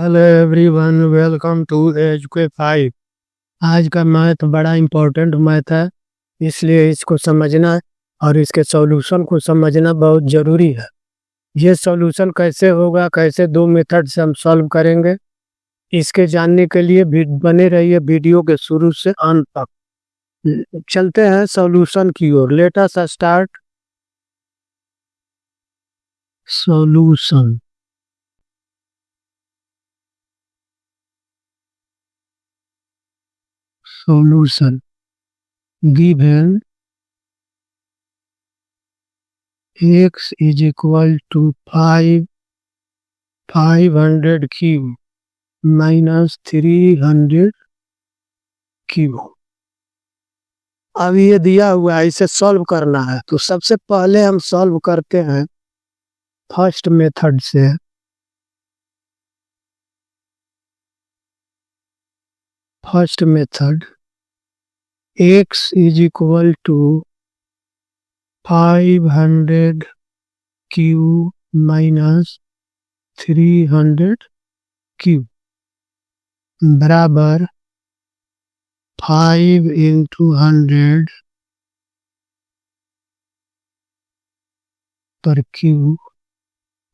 Hello everyone, welcome to एजुके 5। आज का मैथ बड़ा इम्पोर्टेंट मैथ है, इसलिए इसको समझना और इसके सॉल्यूशन को समझना बहुत ज़रूरी है। ये सॉल्यूशन कैसे होगा, कैसे दो मेथड से हम सॉल्व करेंगे, इसके जानने के लिए भी बने रहिए वीडियो के शुरू से अंत तक। चलते हैं सॉल्यूशन की ओर। Let us start solution. solution given x is equal to 500 cube minus 300 cube. अब ये दिया हुआ है, इसे सॉल्व करना है। तो सबसे पहले हम सॉल्व करते हैं फर्स्ट मेथड से। First method x is equal to 500 cube minus 300 cube बराबर 5 into 100 पर क्यूब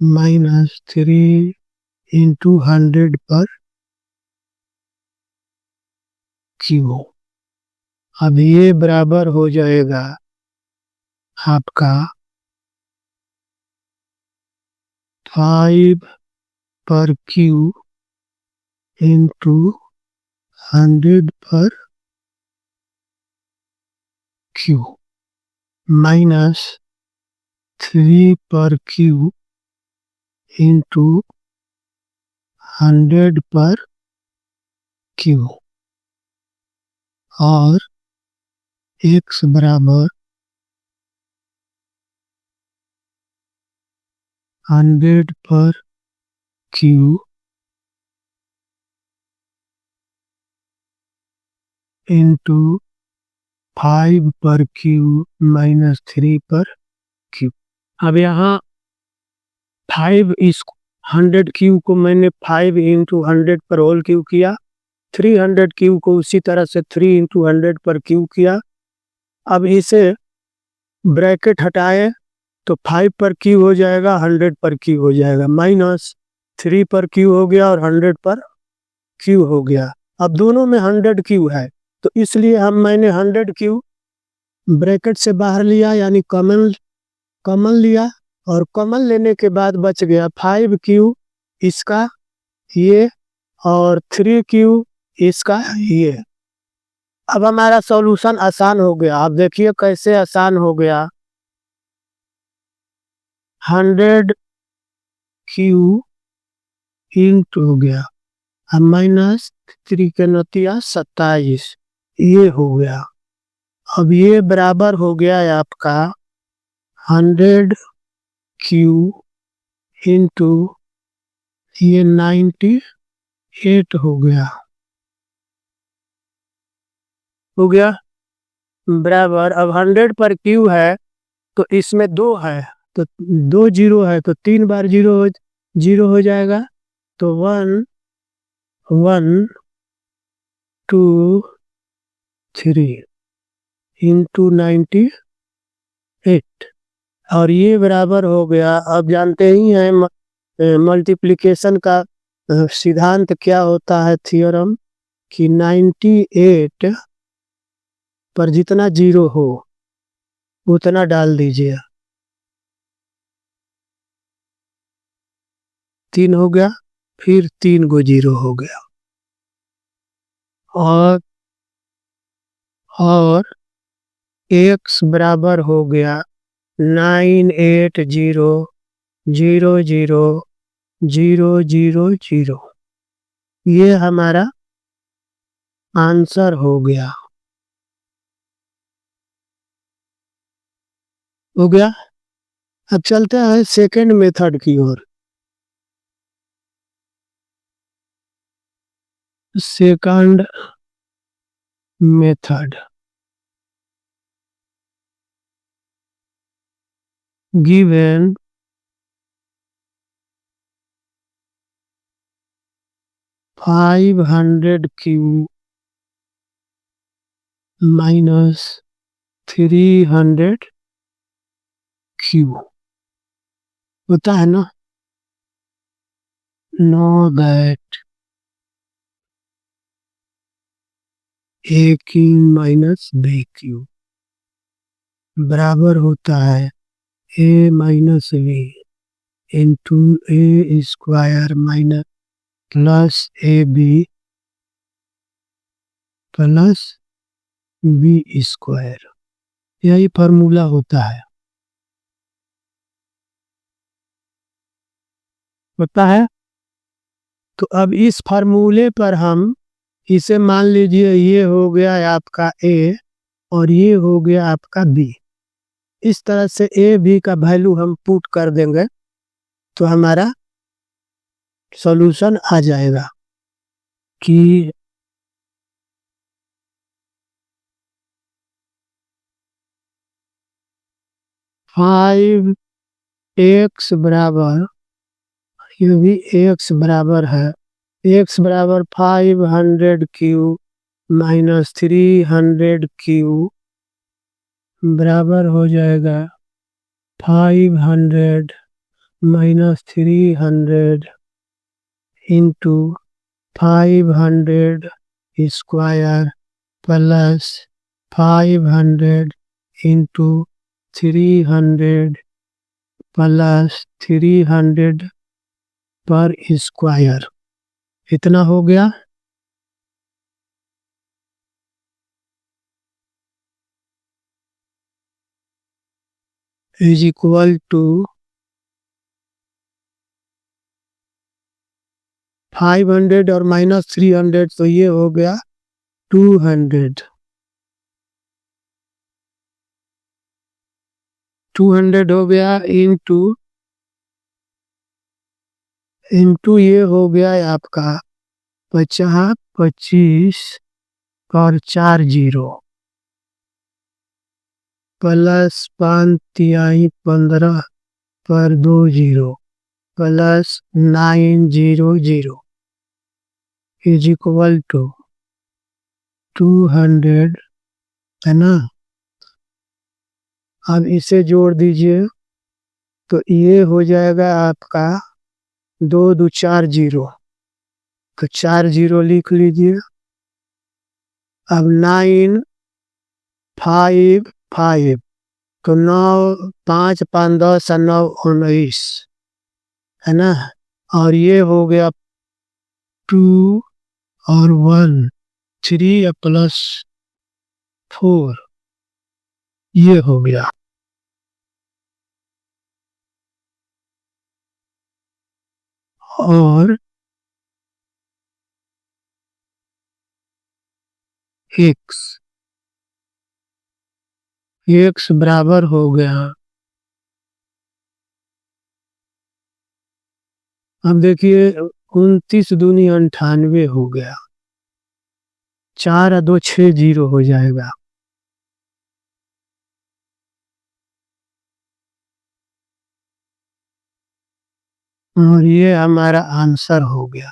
माइनस 3 into 100 पर क्यूब। अब ये बराबर हो जाएगा आपका 5 पर क्यूब इंटू 100 पर क्यूब माइनस 3 पर क्यूब इंटू 100 पर क्यूब और x बराबर 100 पर क्यूब इंटू 5 पर क्यूब माइनस 3 पर क्यूब। अब यहाँ 5 इस 100 क्यूब को मैंने 5 इंटू 100 पर होल क्यूब किया, 300 क्यूब को उसी तरह से 3 इंटू 100 पर क्यूब किया। अब इसे ब्रैकेट हटाए तो 5 पर क्यूब हो जाएगा, 100 पर क्यूब हो जाएगा, माइनस 3 पर क्यूब हो गया और 100 पर क्यूब हो गया। अब दोनों में 100 क्यूब है, तो इसलिए मैंने 100 क्यूब ब्रैकेट से बाहर लिया, यानी कॉमन लिया। और कॉमन लेने के बाद बच गया 5 क्यूब इसका ये और 3 क्यूब इसका ये। अब हमारा सॉल्यूशन आसान हो गया। आप देखिए कैसे आसान हो गया। 100 क्यूब इंटू हो गया, अब माइनस 3 के नतीजा 27 ये हो गया। अब ये बराबर हो गया है आपका 100 क्यूब इंटू ये 98 हो गया बराबर। अब 100 पर क्यूब है तो इसमें 2 है, तो 2 जीरो है, तो 3 बार जीरो हो जाएगा। तो 1 1 2 3 इंटू 98 और ये बराबर हो गया। अब जानते ही हैं मल्टीप्लिकेशन का सिद्धांत क्या होता है, थ्योरम, कि 98 पर जितना जीरो हो उतना डाल दीजिए। 3 हो गया, फिर 3 गो जीरो हो गया और x बराबर हो गया 98000000। ये हमारा आंसर हो गया। अब चलते हैं सेकंड मेथड की ओर। Second method given 500 cube minus 300 cube होता है ना। Know that A cube minus B cube बराबर होता है A minus B into A square minus plus A B plus B square. यही फॉर्मूला होता है। तो अब इस फार्मूले पर हम इसे मान लीजिए ये हो गया आपका ए और ये हो गया आपका बी। इस तरह से ए बी का वैल्यू हम पुट कर देंगे तो हमारा सॉल्यूशन आ जाएगा कि 5x बराबर, ये भी x बराबर है, x बराबर 500 क्यू माइनस 300 क्यू बराबर हो जाएगा 500 minus 300 into 500 square plus 500 into 300 plus 300 पर स्क्वायर। इतना हो गया। इज इक्वल टू 500 और माइनस 300 तो ये हो गया 200। 200 हो गया इंटू ये हो गया आपका 50, 25 और 4 0 प्लस 5 तिहाई 15 पर 2 0 प्लस 900 इज इक्वल टू 200 है ना। अब इसे जोड़ दीजिए तो ये हो जाएगा आपका 2 2 4 0, तो 4 0 लिख लीजिए। अब 9 5 5 तो 9 5 5 10 9 19 है ना। और ये हो गया 2 और 1 3 प्लस 4 ये हो गया। और x बराबर हो गया, अब देखिए 29 दूनी 98 हो गया, 4 और 2 6 0 हो जाएगा। और ये हमारा आंसर हो गया।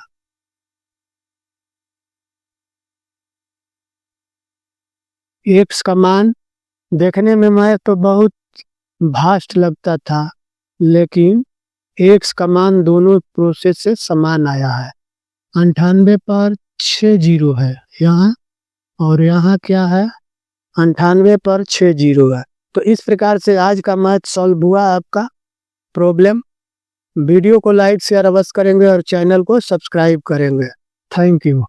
x का मान देखने में मैं तो बहुत भास्ट लगता था, लेकिन x का मान दोनों प्रोसेस से समान आया है। 98 पर 6 0 है यहाँ, और यहाँ क्या है 98 पर 6 0 है। तो इस प्रकार से आज का मैथ सॉल्व हुआ आपका प्रॉब्लम। वीडियो को लाइक शेयर अवश्य करेंगे और चैनल को सब्सक्राइब करेंगे। Thank you.